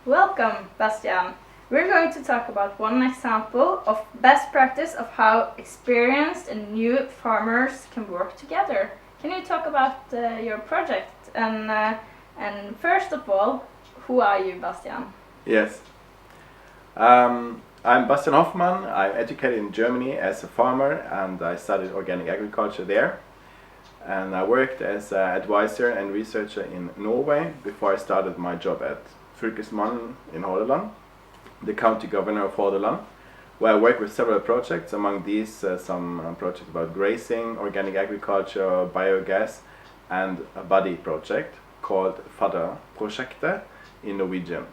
Welcome, Bastian. We're going to talk about one example of best practice of how experienced and new farmers can work together. Can you talk about your project? And first of all, who are you, Bastian? Yes. I'm Bastian Hoffmann. I'm educated in Germany as a farmer and I studied organic agriculture there. And I worked as an advisor and researcher in Norway before I started my job at Fylkesmannen in Hordaland, the county governor of Hordaland, where I work with several projects. Among these, some projects about grazing, organic agriculture, biogas, and a buddy project called Fadderprosjektet in Norwegian.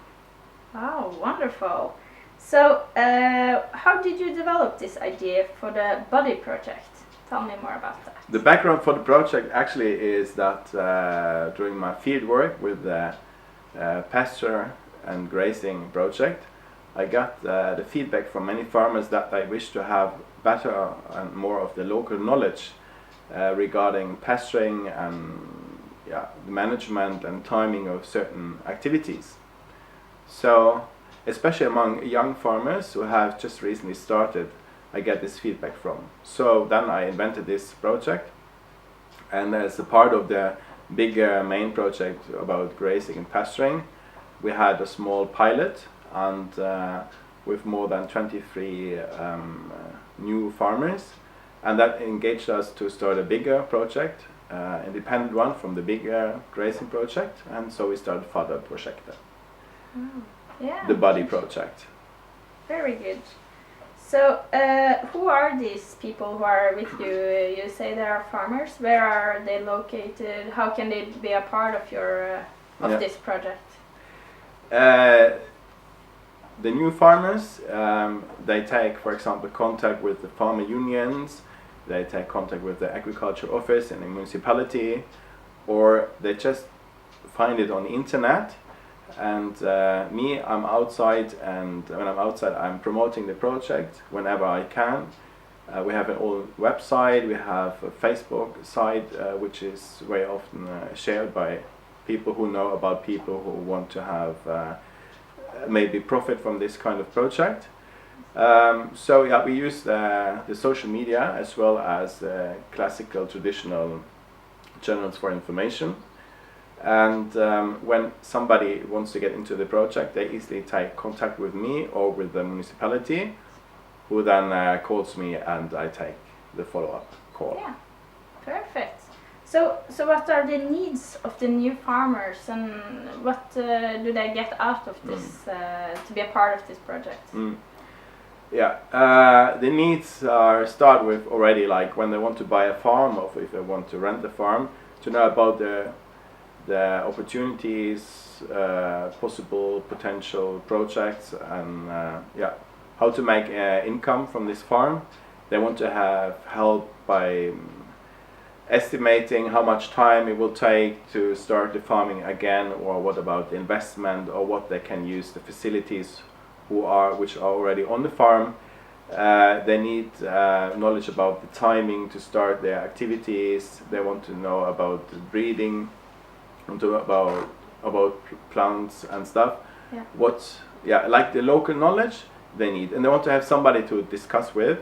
Oh, wonderful. So, how did you develop this idea for the buddy project? Tell me more about that. The background for the project actually is that during my field work with the pasture and grazing project, I got the feedback from many farmers that they wish to have better and more of the local knowledge regarding pasturing and the management and timing of certain activities. So, especially among young farmers who have just recently started, I get this feedback from. So then I invented this project, and as a part of the bigger main project about grazing and pasturing, we had a small pilot, and with more than 23 new farmers, and that engaged us to start a bigger project, independent one from the bigger grazing project, and so we started Fadderprosjektet, the buddy project. Very good. So, who are these people who are with you? You say they are farmers. Where are they located? How can they be a part of your this project? The new farmers, they take, for example, contact with the farmer unions. They take contact with the agriculture office in the municipality, or they just find it on the internet. And me, I'm outside, and when I'm outside, I'm promoting the project whenever I can. We have an old website, we have a Facebook site, which is very often shared by people who know about people who want to have maybe profit from this kind of project. So yeah, we use the social media as well as classical traditional channels for information. And when somebody wants to get into the project, they easily take contact with me or with the municipality, who then calls me and I take the follow-up call. Yeah, perfect. So what are the needs of the new farmers, and what do they get out of this to be a part of this project? Yeah, the needs start with already, like when they want to buy a farm or if they want to rent a farm, to know about the opportunities, possible potential projects, and how to make income from this farm. They want to have help by estimating how much time it will take to start the farming again, or what about the investment, or what they can use the facilities which are already on the farm. They need knowledge about the timing to start their activities. They want to know about the breeding, about plants and stuff. Like the local knowledge they need, and they want to have somebody to discuss with.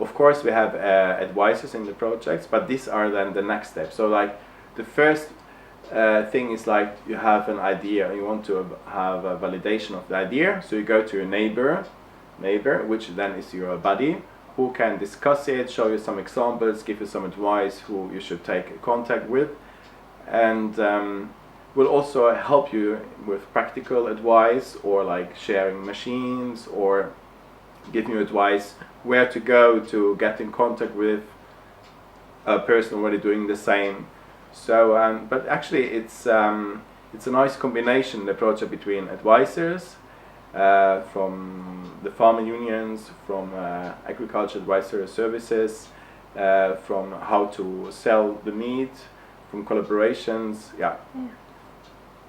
Of course, we have advisors in the projects, but these are then the next step. So like the first thing is like you have an idea, you want to have a validation of the idea, so you go to your neighbor, which then is your buddy, who can discuss it, show you some examples, give you some advice who you should take contact with, and will also help you with practical advice, or like sharing machines, or giving you advice where to go to get in contact with a person already doing the same. So, but actually it's a nice combination, the project, between advisors from the farmer unions, from agriculture advisory services, from how to sell the meat, from collaborations.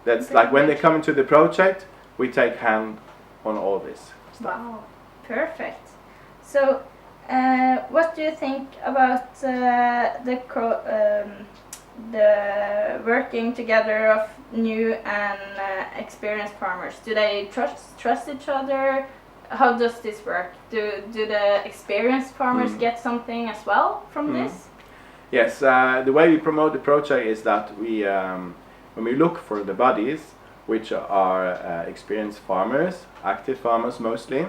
That's like when they come into the project, we take hand on all this stuff. Wow, perfect. So, what do you think about the working together of new and experienced farmers? Do they trust each other? How does this work? Do the experienced farmers get something as well from this? Yes, the way we promote the project is that we, when we look for the bodies, which are experienced farmers, active farmers mostly,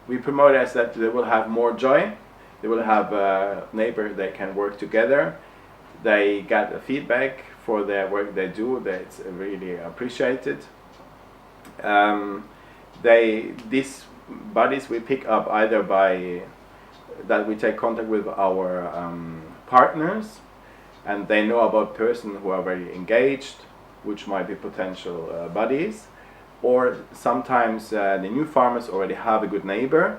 we promote as that they will have more joy. They will have neighbors they can work together. They get the feedback for their work they do. That's really appreciated. These bodies we pick up either by that we take contact with our partners, and they know about persons who are very engaged, which might be potential buddies, or sometimes the new farmers already have a good neighbor,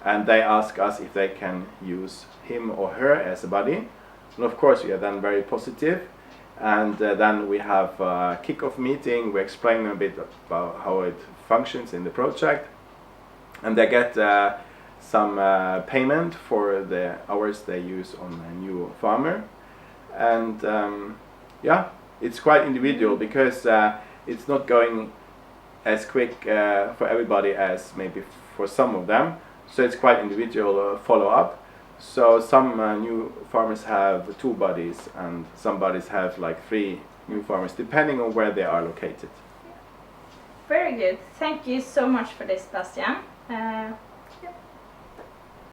and they ask us if they can use him or her as a buddy. And of course we are then very positive, and then we have a kick-off meeting. We explain a bit about how it functions in the project, and they get some payment for the hours they use on a new farmer. And yeah, it's quite individual because it's not going as quick for everybody as maybe for some of them. So it's quite individual follow-up. So some new farmers have 2 buddies, and some buddies have like 3 new farmers, depending on where they are located. Very good. Thank you so much for this, Bastian.